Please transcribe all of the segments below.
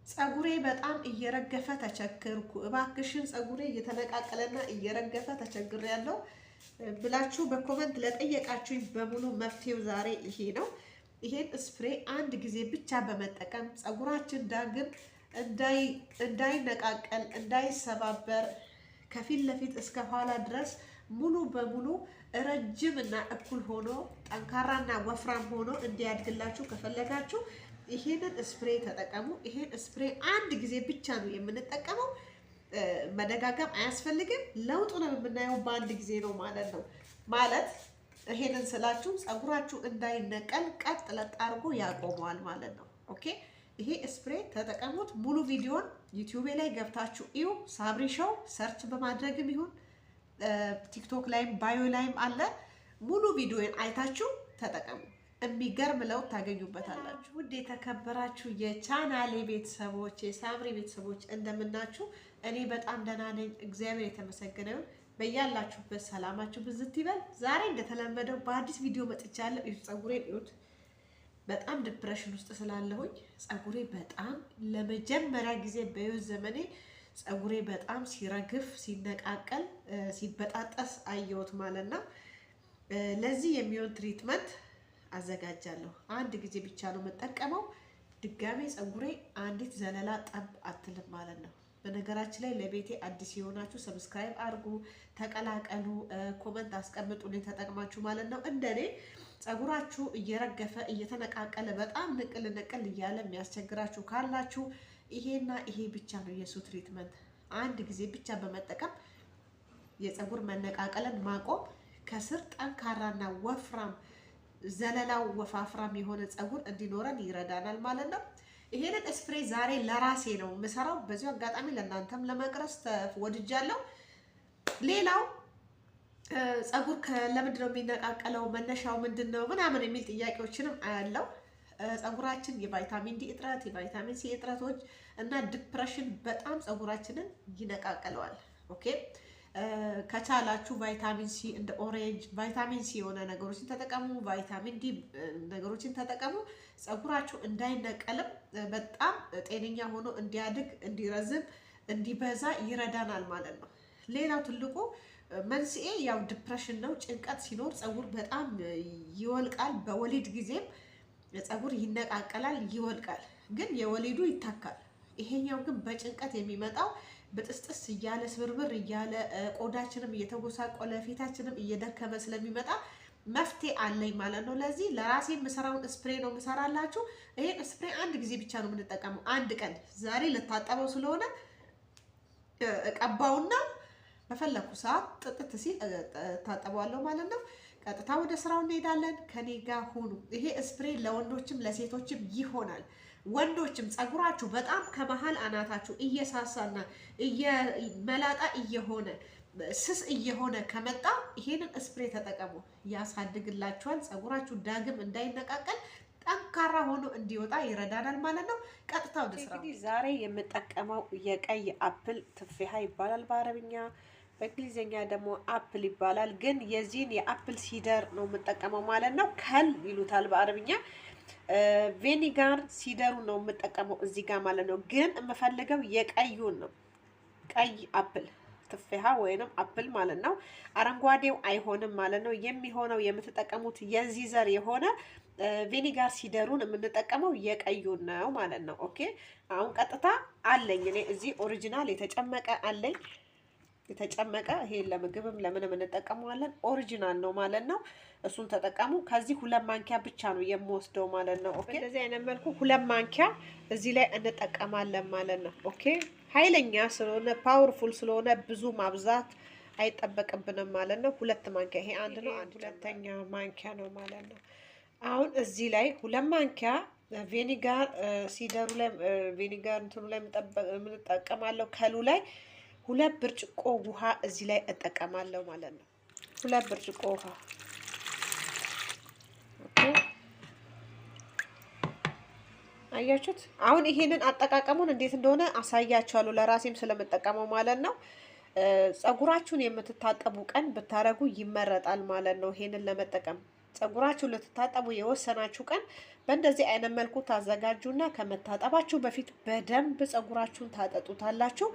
ፀጉሬ በጣም እየረገፈ ተቸገርኩ፣ እባክሽን ፀጉሬ እየተነቃቀለና እየረገፈ ተቸግሬያለሁ ብላችሁ በኮመንት ለጠየቃችሁኝ በሙሉ መፍትሄው ዛሬ ይሄ ነው። ይሄን ስፕሬ አንድ ጊዜ ብቻ በመጠቀም ፀጉራችን ዳግም እንዳይነቃቀል፣ እንዳይሰባበር ከፊት ለፊት እስከ ኋላ ድረስ ሙሉ በሙሉ ረጅም እና እኩል ሆኖ ጠንካራና ወፍራም ሆኖ እንዲያድግላችሁ ከፈለጋችሁ ይሄንን ስፕሬ ተጠቀሙ። ይሄን ስፕሬ አንድ ጊዜ ብቻ ነው የምንጠቀመው። መደጋገም አያስፈልግም። ለውጡን የምናየው በአንድ ጊዜ ነው ማለት ነው። ማለት ይሄንን ስላችሁ ፀጉራችሁ እንዳይነቀል ቀጥ ለጥ አድርጎ ያቆመዋል ማለት ነው። ኦኬ፣ ይሄ ስፕሬ ተጠቀሙት። ሙሉ ቪዲዮን ዩቲዩብ ላይ ገብታችሁ እዩ። ሳብሪ ሾው ሰርች በማድረግም ይሁን ቲክቶክ ላይም ባዮ ላይም አለ። ሙሉ ቪዲዮን አይታችሁ ተጠቀሙ። የሚገርም ለውጥ ታገኙበታላችሁ። ውድ የተከበራችሁ የቻናሌ ቤተሰቦች፣ የሳምሪ ቤተሰቦች እንደምናችሁ? እኔ በጣም ደህና ነኝ፣ እግዚአብሔር የተመሰገነ ይሁን። በያላችሁበት ሰላማችሁ ብዝት ይበል። ዛሬ እንደተለመደው በአዲስ ቪዲዮ መጥቻለሁ። እዩ ፀጉሬን እዩት። በጣም ዲፕሬሽን ውስጥ ስላለሁኝ ፀጉሬ በጣም ለመጀመሪያ ጊዜ በህይወት ዘመኔ ፀጉሬ በጣም ሲረግፍ፣ ሲነቃቀል፣ ሲበጣጠስ አየሁት ማለት ነው። ለዚህ የሚሆን ትሪትመንት አዘጋጃለሁ። አንድ ጊዜ ብቻ ነው የምጠቀመው። ድጋሜ ፀጉሬ አንዲት ዘለላ ጠብ አትልም ማለት ነው። በነገራችን ላይ ለቤቴ አዲስ የሆናችሁ ሰብስክራይብ አድርጉ፣ ተቀላቀሉ፣ ኮመንት አስቀምጡልኝ ተጠቅማችሁ ማለት ነው። እንደኔ ፀጉራችሁ እየረገፈ እየተነቃቀለ በጣም ንቅል እያለ የሚያስቸግራችሁ ካላችሁ ይሄና ይሄ ብቻ ነው የሱ ትሪትመንት። አንድ ጊዜ ብቻ በመጠቀም የፀጉር መነቃቀልን ማቆም፣ ከስር ጠንካራና ወፍራም ዘለላው ወፋፍራም የሆነ ፀጉር እንዲኖረን ይረዳናል ማለት ነው። ይሄንን ስፕሬ ዛሬ ለራሴ ነው የምሰራው። በዚሁ አጋጣሚ ለእናንተም ለመቅረስ ተወድጃለሁ። ሌላው ፀጉር ለምንድን ነው የሚነቃቀለው፣ መነሻው ምንድን ነው ምናምን የሚል ጥያቄዎችንም አያለው። ፀጉራችን የቫይታሚን ዲ እጥረት፣ የቫይታሚን ሲ እጥረቶች እና ዲፕሬሽን በጣም ፀጉራችንን ይነቃቀለዋል። ኦኬ፣ ከቻላችሁ ቫይታሚን ሲ እንደ ኦሬንጅ ቫይታሚን ሲ የሆነ ነገሮችን ተጠቀሙ። ቫይታሚን ዲ ነገሮችን ተጠቀሙ። ፀጉራችሁ እንዳይነቀልም በጣም ጤነኛ ሆኖ እንዲያድግ፣ እንዲረዝም፣ እንዲበዛ ይረዳናል ማለት ነው። ሌላው ትልቁ መንስኤ ያው ዲፕሬሽን ነው። ጭንቀት ሲኖር ፀጉር በጣም ይወልቃል። በወሊድ ጊዜም ፀጉር ይነቃቀላል፣ ይወልቃል፣ ግን የወሊዱ ይታካል። ይሄኛው ግን በጭንቀት የሚመጣው በጥስጥስ እያለ ስብርብር እያለ ቆዳችንም እየተጎሳቆለ ፊታችንም እየደከመ ስለሚመጣ መፍትሄ አለኝ ማለት ነው። ለዚህ ለራሴ የምሰራውን ስፕሬ ነው የምሰራላችሁ። ይሄን ስፕሬ አንድ ጊዜ ብቻ ነው የምንጠቀመው። አንድ ቀን ዛሬ ልታጠበው ስለሆነ እቀባውና በፈለኩ ሰዓት ጥጥት ሲል ታጠበዋለሁ ማለት ነው። ቀጥታ ወደ ስራው እንሄዳለን። ከኔ ጋር ሁኑ። ይሄ ስፕሬ ለወንዶችም ለሴቶችም ይሆናል። ወንዶችም ፀጉራችሁ በጣም ከመሀል አናታችሁ እየሳሳና መላጣ እየሆነ ስስ እየሆነ ከመጣ ይሄንን ስፕሬ ተጠቀሙ። ያሳድግላችኋል። ፀጉራችሁ ዳግም እንዳይነቃቀል ጠንካራ ሆኖ እንዲወጣ ይረዳናል ማለት ነው። ቀጥታ ወደ ስራው። እንግዲህ ዛሬ የምጠቀመው የቀይ አፕል ትፌሃ ይባላል በአረብኛ፣ በእንግሊዝኛ ደግሞ አፕል ይባላል። ግን የዚህን የአፕል ሲደር ነው የምጠቀመው ማለት ነው። ከል ይሉታል በአረብኛ። ቬኒጋር ሲደሩ ነው የምጠቀመው እዚህ ጋር ማለት ነው። ግን የምፈልገው የቀዩን ነው። ቀይ አፕል ትፌሃ ወይንም አፕል ማለት ነው። አረንጓዴው አይሆንም ማለት ነው። የሚሆነው የምትጠቀሙት የዚህ ዘር የሆነ ቬኒጋር ሲደሩን የምንጠቀመው የቀዩን ነው ማለት ነው። ኦኬ፣ አሁን ቀጥታ አለኝ እኔ እዚህ ኦሪጂናል የተጨመቀ አለኝ። የተጨመቀ ይሄ ለምግብም ለምንም እንጠቀመዋለን። ኦሪጂናል ነው ማለት ነው። እሱን ተጠቀሙ። ከዚህ 2 ማንኪያ ብቻ ነው የምወስደው ማለት ነው። ኦኬ፣ እንደዚህ አይነት መልኩ 2 ማንኪያ እዚህ ላይ እንጠቀማለን ማለት ነው። ኦኬ፣ ኃይለኛ ስለሆነ ፓወርፉል ስለሆነ ብዙ ማብዛት አይጠበቅብንም ማለት ነው። 2 ማንኪያ ይሄ አንድ ነው። አንድ ሁለተኛ ማንኪያ ነው ማለት ነው። አሁን እዚህ ላይ 2 ማንኪያ ቬኒጋር ሲደሩ ላይ ቬኒጋር እንትኑ ላይ የምንጠቀማለው ከሉ ላይ 2 ብርጭቆ ውሃ እዚህ ላይ እጠቀማለሁ ማለት ነው። 2 ብርጭቆ ውሃ። ኦኬ፣ አያችሁት? አሁን ይሄንን አጠቃቀሙን እንዴት እንደሆነ አሳያችኋለሁ፣ ለራሴም ስለምጠቀመው ማለት ነው። ፀጉራችሁን የምትታጠቡ ቀን ብታረጉ ይመረጣል ማለት ነው። ይሄንን ለመጠቀም ፀጉራችሁ ልትታጠቡ የወሰናችሁ ቀን በእንደዚህ አይነት መልኩ ታዘጋጁና ከመታጠባችሁ በፊት በደንብ ፀጉራችሁን ታጠጡታላችሁ።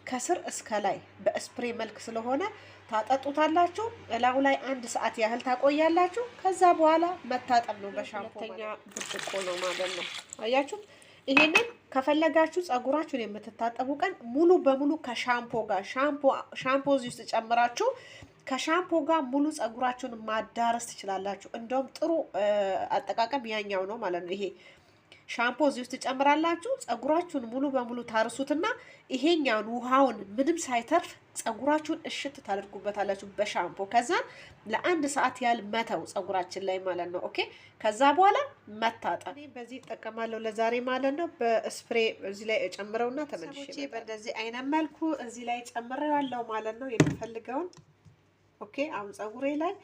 ከስር እስከ ላይ በስፕሬ መልክ ስለሆነ ታጠጡታላችሁ። እላው ላይ 1 ሰዓት ያህል ታቆያላችሁ። ከዛ በኋላ መታጠብ ነው በሻምፖ። ሁለተኛ ብርጭቆ ነው ማለት ነው። አያችሁ? ይሄንን ከፈለጋችሁ ፀጉራችሁን የምትታጠቡ ቀን ሙሉ በሙሉ ከሻምፖ ጋር ሻምፖ እዚህ ውስጥ ጨምራችሁ ከሻምፖ ጋር ሙሉ ፀጉራችሁን ማዳረስ ትችላላችሁ። እንደውም ጥሩ አጠቃቀም ያኛው ነው ማለት ነው። ይሄ ሻምፖ እዚህ ውስጥ ጨምራላችሁ፣ ፀጉራችሁን ሙሉ በሙሉ ታርሱትና ይሄኛውን ውሃውን ምንም ሳይተርፍ ፀጉራችሁን እሽት ታደርጉበታላችሁ በሻምፖ። ከዛን ለ1 ሰዓት ያህል መተው ፀጉራችን ላይ ማለት ነው። ኦኬ። ከዛ በኋላ መታጠብ። እኔ በዚህ እጠቀማለሁ ለዛሬ ማለት ነው። በስፕሬ እዚህ ላይ ጨምረውና ተመልሼ በእንደዚህ አይነት መልኩ እዚህ ላይ ጨምሬዋለሁ ማለት ነው የምፈልገውን። ኦኬ። አሁን ፀጉሬ ላይ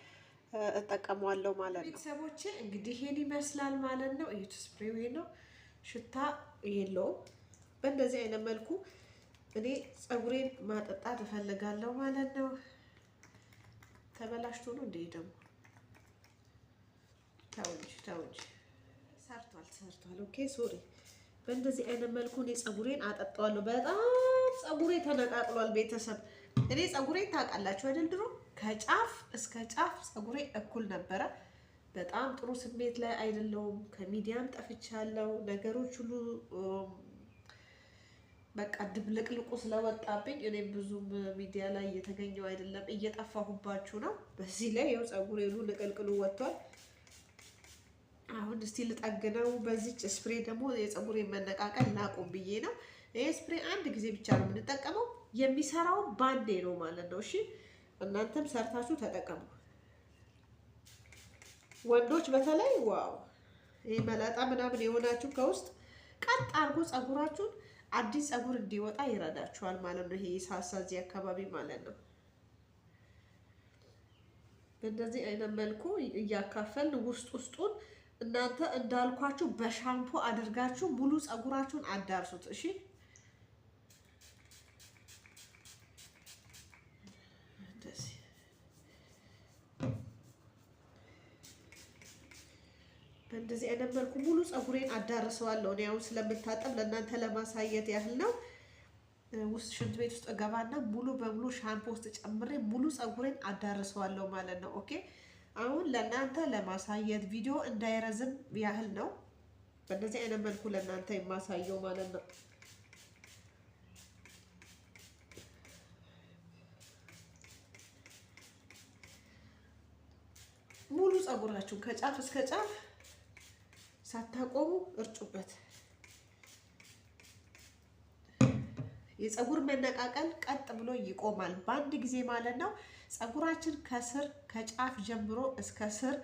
እጠቀመዋለሁ ማለት ነው። ቤተሰቦቼ እንግዲህ ይሄን ይመስላል ማለት ነው። እዩት፣ ስፕሬው ይሄ ነው፣ ሽታ የለውም። በእንደዚህ አይነት መልኩ እኔ ፀጉሬን ማጠጣት እፈልጋለሁ ማለት ነው። ተበላሽቶ ነው እንዴ ደግሞ? ተው እንጂ ሰርቷል። ኦኬ ሶሪ። በእንደዚህ አይነት መልኩ እኔ ፀጉሬን አጠጣዋለሁ። በጣም ፀጉሬ ተነቃቅሏል ቤተሰብ። እኔ ፀጉሬን ታውቃላችሁ አይደል? ድሮ ከጫፍ እስከ ጫፍ ፀጉሬ እኩል ነበረ። በጣም ጥሩ ስሜት ላይ አይደለሁም። ከሚዲያም ጠፍቻለሁ። ነገሮች ሁሉ በቃ ድብልቅልቁ ስለወጣብኝ እኔ ብዙም ሚዲያ ላይ እየተገኘው አይደለም፣ እየጠፋሁባችሁ ነው። በዚህ ላይ ያው ፀጉሬ ሁሉ ልቅልቅሉ ወጥቷል። አሁን እስቲ ልጠግነው። በዚች ስፕሬ ደግሞ የፀጉሬ መነቃቀል ላቁም ብዬ ነው። ይሄ ስፕሬ 1 ጊዜ ብቻ ነው የምንጠቀመው። የሚሰራው ባንዴ ነው ማለት ነው። እሺ እናንተም ሰርታችሁ ተጠቀሙ። ወንዶች በተለይ ዋው፣ ይሄ መላጣ ምናምን የሆናችሁ ከውስጥ ቀጥ አድርጎ ፀጉራችሁን አዲስ ፀጉር እንዲወጣ ይረዳችኋል ማለት ነው። ይሄ ሳሳ እዚህ አካባቢ ማለት ነው። በእንደዚህ አይነት መልኩ እያካፈልን ውስጡን እናንተ እንዳልኳችሁ በሻምፖ አድርጋችሁ ሙሉ ፀጉራችሁን አዳርሱት። እሺ በእንደዚህ አይነት መልኩ ሙሉ ፀጉሬን አዳርሰዋለሁ። እኔ አሁን ስለምታጠብ ለእናንተ ለማሳየት ያህል ነው። ውስጥ ሽንት ቤት ውስጥ እገባና ሙሉ በሙሉ ሻምፖ ውስጥ ጨምሬ ሙሉ ፀጉሬን አዳርሰዋለሁ ማለት ነው። ኦኬ። አሁን ለእናንተ ለማሳየት ቪዲዮ እንዳይረዝም ያህል ነው በእንደዚህ አይነት መልኩ ለእናንተ የማሳየው ማለት ነው። ሙሉ ፀጉራችሁን ከጫፍ እስከ ጫፍ ሳታቆሙ እርጩበት። የፀጉር መነቃቀል ቀጥ ብሎ ይቆማል በአንድ ጊዜ ማለት ነው። ፀጉራችን ከስር ከጫፍ ጀምሮ እስከ ስር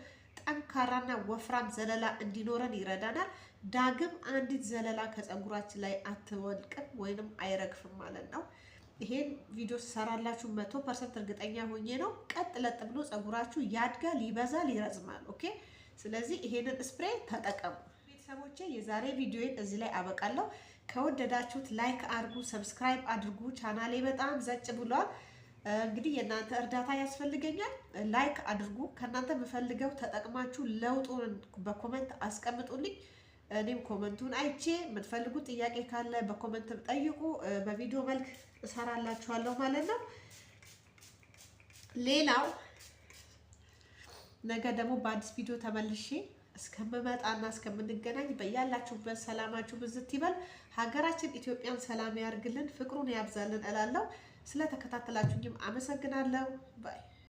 ጠንካራና ወፍራም ዘለላ እንዲኖረን ይረዳናል። ዳግም አንዲት ዘለላ ከፀጉራችን ላይ አትወልቅም ወይንም አይረግፍም ማለት ነው። ይሄን ቪዲዮ ሰራላችሁ 100% እርግጠኛ ሆኜ ነው። ቀጥ ለጥ ብሎ ፀጉራችሁ ያድጋል፣ ይበዛል፣ ይረዝማል። ኦኬ። ስለዚህ ይሄንን ስፕሬይ ተጠቀሙ ቤተሰቦቼ። የዛሬ ቪዲዮን እዚህ ላይ አበቃለሁ። ከወደዳችሁት ላይክ አድርጉ፣ ሰብስክራይብ አድርጉ። ቻናሌ በጣም ዘጭ ብሏል። እንግዲህ የእናንተ እርዳታ ያስፈልገኛል። ላይክ አድርጉ። ከእናንተ የምፈልገው ተጠቅማችሁ ለውጡን በኮሜንት አስቀምጡልኝ። እኔም ኮሜንቱን አይቼ የምትፈልጉት ጥያቄ ካለ በኮሜንት ጠይቁ። በቪዲዮ መልክ እሰራላችኋለሁ ማለት ነው። ሌላው ነገ ደግሞ በአዲስ ቪዲዮ ተመልሼ እስከምመጣና እስከምንገናኝ በያላችሁበት ሰላማችሁ ብዝት ይበል። ሀገራችን ኢትዮጵያን ሰላም ያርግልን፣ ፍቅሩን ያብዛልን እላለሁ። ስለተከታተላችሁኝም አመሰግናለሁ። ባይ